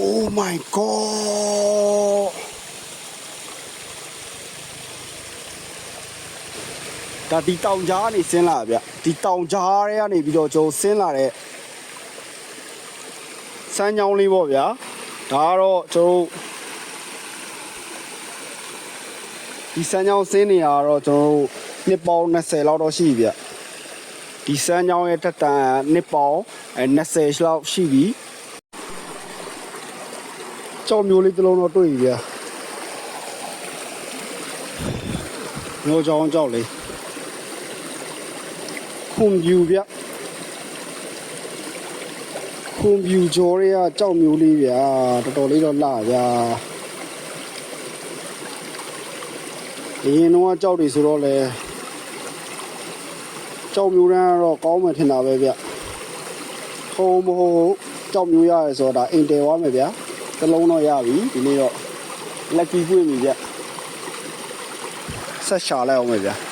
Oh my god ဒါဒီတောင်ကြားကနေဆင်းလာဗျဒီတောင်ကြားတွေကနေပြီးတော့ကျွန်တော်ဆင်းလာတဲ့စမ်းချောင်းလေးပေါ့ဗျာဒါကတော့ကျွန်တော်ဒီစမ်းချောင်းဆင်းနေရတော့ကျွန်တော်နှစ်ပေါင်း20လောက်တော့ရှိပြီဗျဒီစမ်းချောင်းရဲ့တက်တန်နှစ်ပေါင်း20လောက်ရှိပြီကြောက်မျိုးလေးတစ်လုံးတော့တွေ့ပြီဗျမျိုးချောင်းကြောက်လေးခွန်ပြူဗျခွန်ပြူကျော်တွေကကြောက်မျိုးလေးဗျာတော်တော်လေးတော့လှဗျာဒီရင်တော့ကြောက်တွေဆိုတော့လေကြောက်မျိုးတန်းကတော့ကောင်းမှထင်တာပဲဗျဟိုမဟုတ်ကြောက်မျိုးရရဲဆိုတော့ဒါအိမ်တယ်သွားမယ်ဗျာတစ်လုံးတော့ရပြီဒီနေ့တော့ lucky ပွင့်ပြီဗျဆက်ရှာလိုက်အောင်မယ်ဗျာ